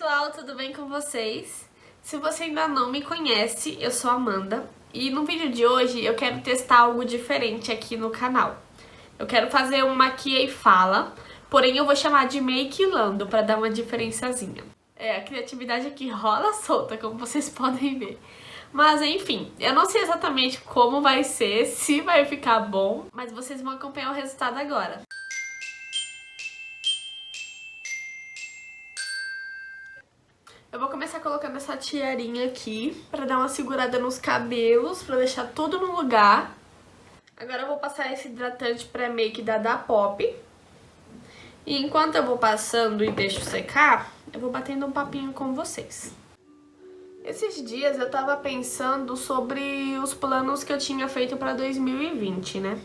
pessoal, tudo bem com vocês? Se você ainda não me conhece, eu sou a Amanda e no vídeo de hoje eu quero testar algo diferente aqui no canal. Eu quero fazer um maquia e fala, porém eu vou chamar de maquilando para dar uma diferençazinha. A criatividade aqui rola solta, como vocês podem ver. Mas enfim, eu não sei exatamente como vai ser, se vai ficar bom, mas vocês vão acompanhar o resultado agora. Eu vou começar colocando essa tiarinha aqui pra dar uma segurada nos cabelos, pra deixar tudo no lugar. Agora eu vou passar esse hidratante pré-make da Pop. E enquanto eu vou passando e deixo secar, eu vou batendo um papinho com vocês. Esses dias eu tava pensando sobre os planos que eu tinha feito pra 2020, né?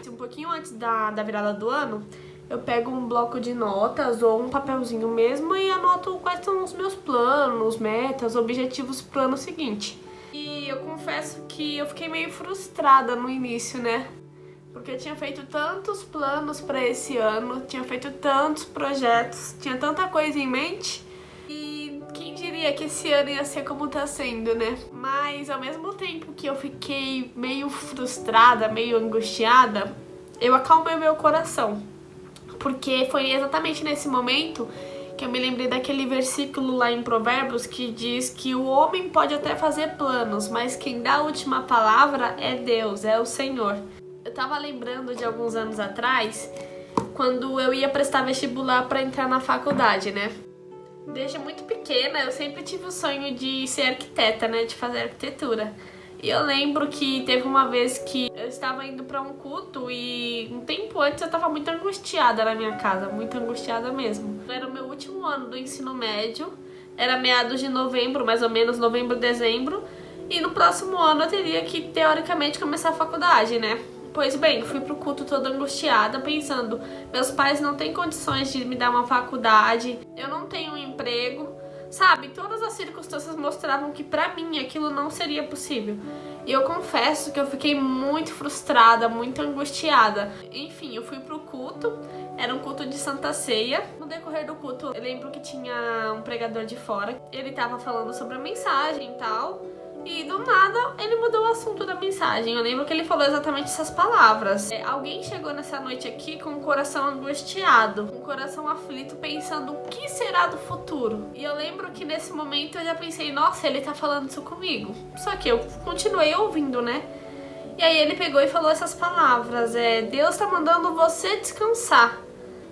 Um pouquinho antes da virada do ano, eu pego um bloco de notas ou um papelzinho mesmo e anoto quais são os meus planos, metas, objetivos pro ano seguinte. E eu confesso que eu fiquei meio frustrada no início, né? Porque eu tinha feito tantos planos pra esse ano, tinha feito tantos projetos, tinha tanta coisa em mente. E quem diria que esse ano ia ser como tá sendo, né? Mas ao mesmo tempo que eu fiquei meio frustrada, meio angustiada, eu acalmei meu coração. Porque foi exatamente nesse momento que eu me lembrei daquele versículo lá em Provérbios que diz que o homem pode até fazer planos, mas quem dá a última palavra é Deus, é o Senhor. Eu tava lembrando de alguns anos atrás, quando eu ia prestar vestibular para entrar na faculdade, né? Desde muito pequena eu sempre tive o sonho de ser arquiteta, né? De fazer arquitetura. E eu lembro que teve uma vez que eu estava indo pra um culto e um tempo antes eu tava muito angustiada na minha casa, muito angustiada mesmo. Era o meu último ano do ensino médio, era meados de novembro, mais ou menos, novembro, dezembro, e no próximo ano eu teria que, teoricamente, começar a faculdade, né? Pois bem, fui pro culto toda angustiada, pensando, meus pais não têm condições de me dar uma faculdade, eu não tenho um emprego. Sabe, todas as circunstâncias mostravam que pra mim aquilo não seria possível. E eu confesso que eu fiquei muito frustrada, muito angustiada. Enfim, eu fui pro culto, era um culto de Santa Ceia. No decorrer do culto, eu lembro que tinha um pregador de fora. Ele tava falando sobre a mensagem e tal. E do nada, ele mudou o assunto da mensagem. Eu lembro que ele falou exatamente essas palavras. Alguém chegou nessa noite aqui com o coração angustiado, com o coração aflito, pensando o que será do futuro. E eu lembro que nesse momento eu já pensei, nossa, ele tá falando isso comigo. Só que eu continuei ouvindo, né? E aí ele pegou e falou essas palavras. Deus tá mandando você descansar.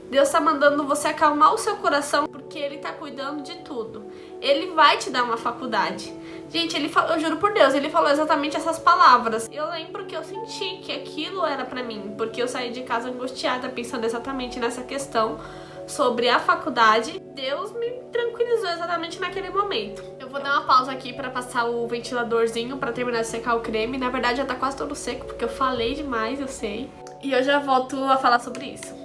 Deus tá mandando você acalmar o seu coração porque Ele tá cuidando de tudo. Ele vai te dar uma faculdade. Gente, eu juro por Deus, ele falou exatamente essas palavras. Eu lembro que eu senti que aquilo era pra mim, porque eu saí de casa angustiada, pensando exatamente nessa questão sobre a faculdade. Deus me tranquilizou exatamente naquele momento. Eu vou dar uma pausa aqui pra passar o ventiladorzinho pra terminar de secar o creme. Na verdade já tá quase todo seco, porque eu falei demais, eu sei. E eu já volto a falar sobre isso.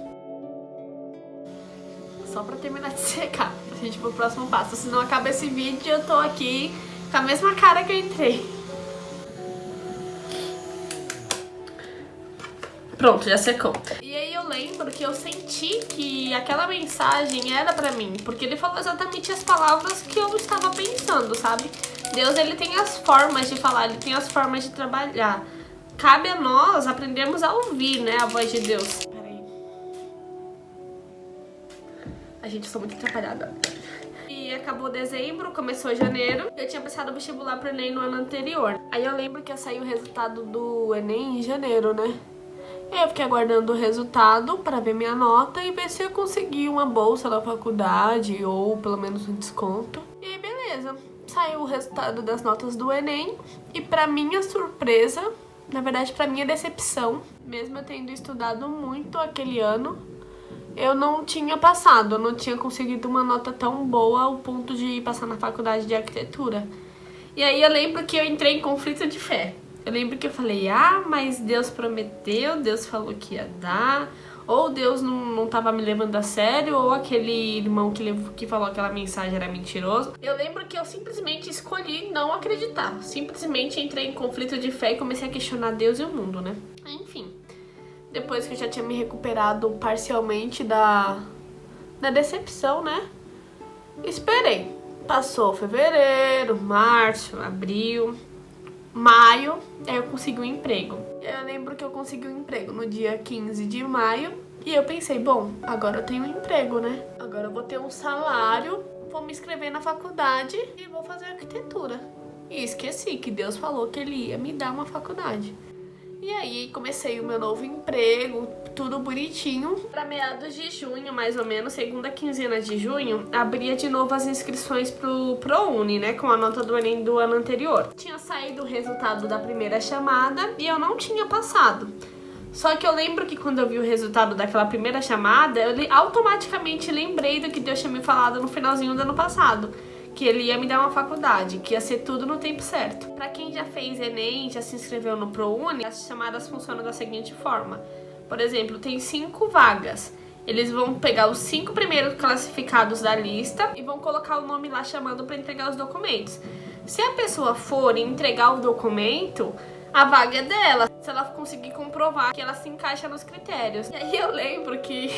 Só pra terminar de secar, pra gente ir pro próximo passo. Senão acaba esse vídeo e eu tô aqui com a mesma cara que eu entrei. Pronto, já secou. E aí eu lembro que eu senti que aquela mensagem era pra mim, porque ele falou exatamente as palavras que eu estava pensando, sabe? Deus, ele tem as formas de falar, ele tem as formas de trabalhar. Cabe a nós aprendermos a ouvir, né, a voz de Deus. Peraí. A gente, eu sou muito atrapalhada. E acabou dezembro, começou janeiro. Eu tinha passado o vestibular pro Enem no ano anterior. Aí eu lembro que ia sair o resultado do Enem em janeiro, né? Eu fiquei aguardando o resultado pra ver minha nota e ver se eu consegui uma bolsa na faculdade ou pelo menos um desconto. E aí beleza, saiu o resultado das notas do Enem e pra minha surpresa, na verdade pra minha decepção, mesmo eu tendo estudado muito aquele ano, eu não tinha passado, eu não tinha conseguido uma nota tão boa ao ponto de passar na faculdade de arquitetura. E aí eu lembro que eu entrei em conflito de fé. Eu lembro que eu falei, mas Deus prometeu, Deus falou que ia dar, ou Deus não tava me levando a sério, ou aquele irmão que falou aquela mensagem era mentiroso. Eu lembro que eu simplesmente escolhi não acreditar, simplesmente entrei em conflito de fé e comecei a questionar Deus e o mundo, né? Enfim. Depois que eu já tinha me recuperado parcialmente da decepção, né? Esperei. Passou fevereiro, março, abril, maio, aí eu consegui um emprego. Eu lembro que eu consegui um emprego no dia 15 de maio e eu pensei, bom, agora eu tenho um emprego, né? Agora eu vou ter um salário, vou me inscrever na faculdade e vou fazer arquitetura. E esqueci que Deus falou que Ele ia me dar uma faculdade. E aí comecei o meu novo emprego, tudo bonitinho. Para meados de junho, mais ou menos, segunda quinzena de junho, abria de novo as inscrições pro ProUni, né? Com a nota do Enem do ano anterior. Tinha saído o resultado da primeira chamada e eu não tinha passado. Só que eu lembro que quando eu vi o resultado daquela primeira chamada, eu automaticamente lembrei do que Deus tinha me falado no finalzinho do ano passado. Que Ele ia me dar uma faculdade, que ia ser tudo no tempo certo. Pra quem já fez Enem, já se inscreveu no ProUni, as chamadas funcionam da seguinte forma. Por exemplo, tem 5 vagas. Eles vão pegar os 5 primeiros classificados da lista e vão colocar o nome lá chamando pra entregar os documentos. Se a pessoa for entregar o documento, a vaga é dela, se ela conseguir comprovar que ela se encaixa nos critérios. E aí eu lembro que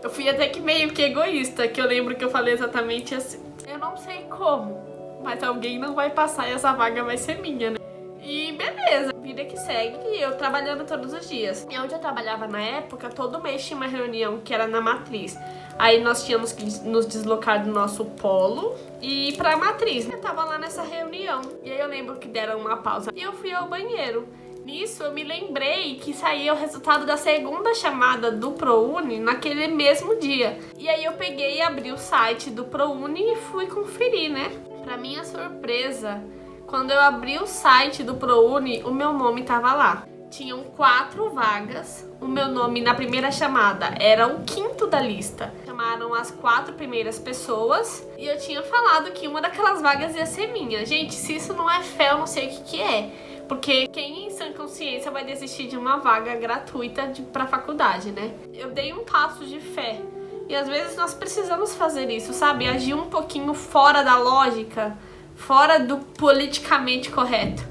eu fui até que meio que egoísta, que eu lembro que eu falei exatamente assim. Eu não sei como, mas alguém não vai passar e essa vaga vai ser minha, né? E beleza, vida que segue, e eu trabalhando todos os dias. E onde eu trabalhava na época, todo mês tinha uma reunião que era na matriz. Aí nós tínhamos que nos deslocar do nosso polo e ir pra matriz. Eu tava lá nessa reunião, e aí eu lembro que deram uma pausa e eu fui ao banheiro. Nisso eu me lembrei que saía o resultado da segunda chamada do ProUni naquele mesmo dia. E aí eu peguei e abri o site do ProUni e fui conferir, né? Pra minha surpresa, quando eu abri o site do ProUni, o meu nome tava lá. Tinham 4 vagas, o meu nome na primeira chamada era o 5º da lista. Chamaram as 4 primeiras pessoas e eu tinha falado que uma daquelas vagas ia ser minha. Gente, se isso não é fé, eu não sei o que é. Porque quem em sã consciência vai desistir de uma vaga gratuita pra faculdade, né? Eu dei um passo de fé. E às vezes nós precisamos fazer isso, sabe? Agir um pouquinho fora da lógica, fora do politicamente correto.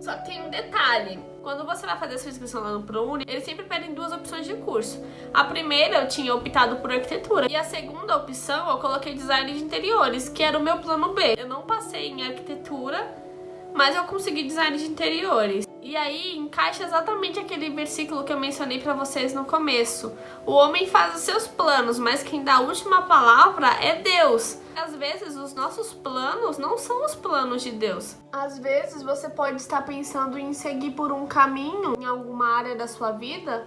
Só que tem um detalhe. Quando você vai fazer a sua inscrição lá no ProUni, eles sempre pedem 2 opções de curso. A primeira eu tinha optado por arquitetura. E a segunda opção eu coloquei design de interiores, que era o meu plano B. Eu não passei em arquitetura, mas eu consegui design de interiores. E aí encaixa exatamente aquele versículo que eu mencionei pra vocês no começo. O homem faz os seus planos, mas quem dá a última palavra é Deus. Às vezes os nossos planos não são os planos de Deus. Às vezes você pode estar pensando em seguir por um caminho em alguma área da sua vida,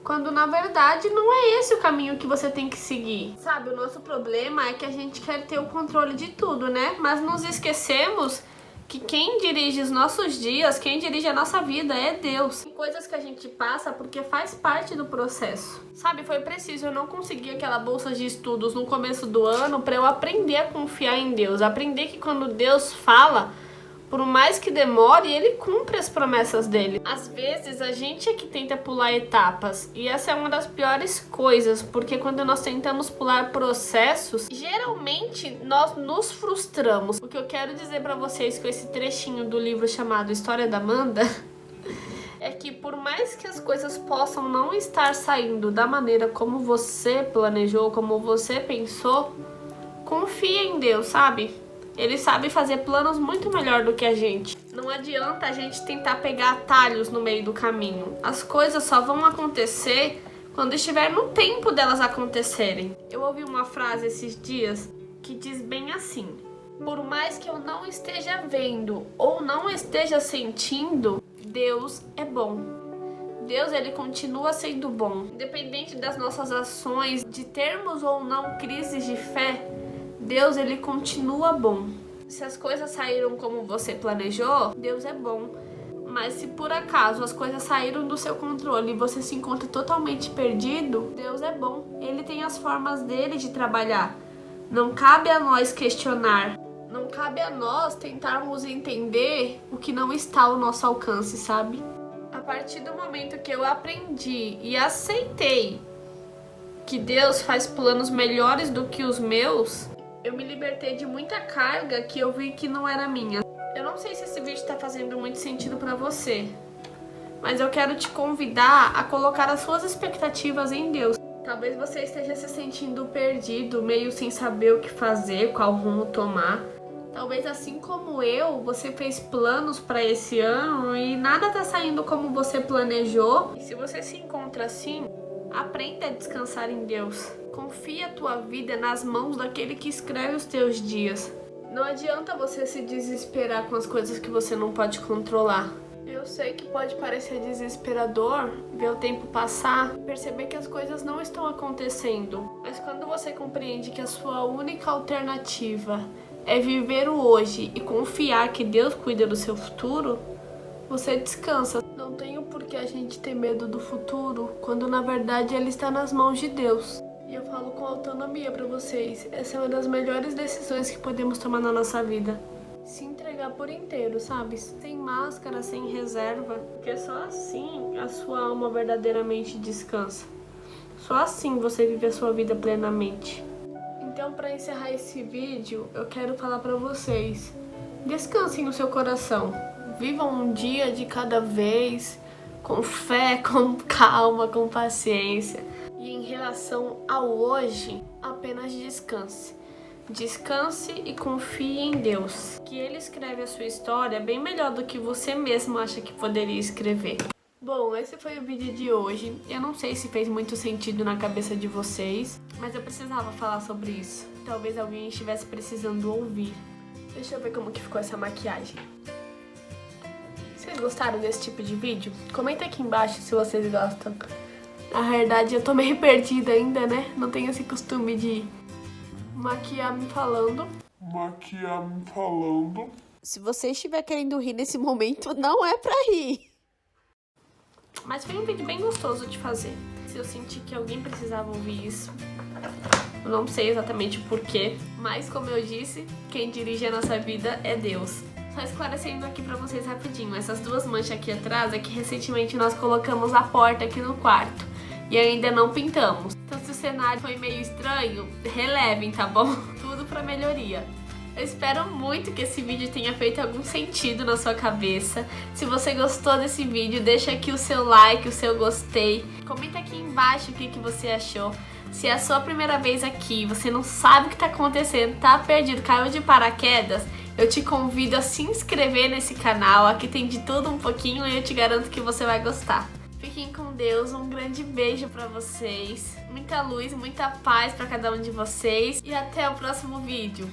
quando na verdade não é esse o caminho que você tem que seguir. Sabe, o nosso problema é que a gente quer ter o controle de tudo, né? Mas nos esquecemos que quem dirige os nossos dias, quem dirige a nossa vida é Deus. Tem coisas que a gente passa porque faz parte do processo. Sabe, foi preciso, eu não consegui aquela bolsa de estudos no começo do ano para eu aprender a confiar em Deus. Aprender que quando Deus fala, por mais que demore, Ele cumpre as promessas dele. Às vezes a gente é que tenta pular etapas, e essa é uma das piores coisas, porque quando nós tentamos pular processos, geralmente nós nos frustramos. O que eu quero dizer pra vocês com esse trechinho do livro chamado História da Amanda é que por mais que as coisas possam não estar saindo da maneira como você planejou, como você pensou, confia em Deus, sabe? Ele sabe fazer planos muito melhor do que a gente. Não adianta a gente tentar pegar atalhos no meio do caminho. As coisas só vão acontecer quando estiver no tempo delas acontecerem. Eu ouvi uma frase esses dias que diz bem assim: por mais que eu não esteja vendo ou não esteja sentindo, Deus é bom. Deus, Ele continua sendo bom. Independente das nossas ações, de termos ou não crises de fé, Deus, Ele continua bom. Se as coisas saíram como você planejou, Deus é bom. Mas se por acaso as coisas saíram do seu controle e você se encontra totalmente perdido, Deus é bom. Ele tem as formas dele de trabalhar. Não cabe a nós questionar. Não cabe a nós tentarmos entender o que não está ao nosso alcance, sabe? A partir do momento que eu aprendi e aceitei que Deus faz planos melhores do que os meus, eu me libertei de muita carga que eu vi que não era minha. Eu não sei se esse vídeo tá fazendo muito sentido pra você, mas eu quero te convidar a colocar as suas expectativas em Deus. Talvez você esteja se sentindo perdido, meio sem saber o que fazer, qual rumo tomar. Talvez assim como eu, você fez planos para esse ano e nada tá saindo como você planejou. E se você se encontra assim, aprenda a descansar em Deus. Confia a tua vida nas mãos daquele que escreve os teus dias. Não adianta você se desesperar com as coisas que você não pode controlar. Eu sei que pode parecer desesperador ver o tempo passar, perceber que as coisas não estão acontecendo. Mas quando você compreende que a sua única alternativa é viver o hoje e confiar que Deus cuida do seu futuro, você descansa. Não tem o porquê a gente ter medo do futuro, quando na verdade ele está nas mãos de Deus. E eu falo com autonomia pra vocês, essa é uma das melhores decisões que podemos tomar na nossa vida. Se entregar por inteiro, sabe? Sem máscara, sem reserva, porque só assim a sua alma verdadeiramente descansa. Só assim você vive a sua vida plenamente. Então, para encerrar esse vídeo, eu quero falar para vocês: descansem no seu coração. Vivam um dia de cada vez, com fé, com calma, com paciência. E em relação ao hoje, apenas descanse. Descanse e confie em Deus, que Ele escreve a sua história bem melhor do que você mesmo acha que poderia escrever. Bom, esse foi o vídeo de hoje. Eu não sei se fez muito sentido na cabeça de vocês, mas eu precisava falar sobre isso. Talvez alguém estivesse precisando ouvir. Deixa eu ver como que ficou essa maquiagem. Vocês gostaram desse tipo de vídeo? Comenta aqui embaixo se vocês gostam. Na verdade, eu tô meio perdida ainda, né? Não tenho esse costume de maquiar me falando. Se você estiver querendo rir nesse momento, não é pra rir. Mas foi um vídeo bem gostoso de fazer. Se eu senti que alguém precisava ouvir isso, eu não sei exatamente o porquê, mas como eu disse, quem dirige a nossa vida é Deus. Só esclarecendo aqui pra vocês rapidinho, essas duas manchas aqui atrás é que recentemente nós colocamos a porta aqui no quarto e ainda não pintamos. Então se o cenário foi meio estranho, relevem, tá bom? Tudo pra melhoria. Eu espero muito que esse vídeo tenha feito algum sentido na sua cabeça. Se você gostou desse vídeo, deixa aqui o seu like, o seu gostei. Comenta aqui embaixo o que você achou. Se é a sua primeira vez aqui, você não sabe o que tá acontecendo, tá perdido, caiu de paraquedas, eu te convido a se inscrever nesse canal. Aqui tem de tudo um pouquinho e eu te garanto que você vai gostar. Fiquem com Deus, um grande beijo pra vocês. Muita luz, muita paz pra cada um de vocês. E até o próximo vídeo.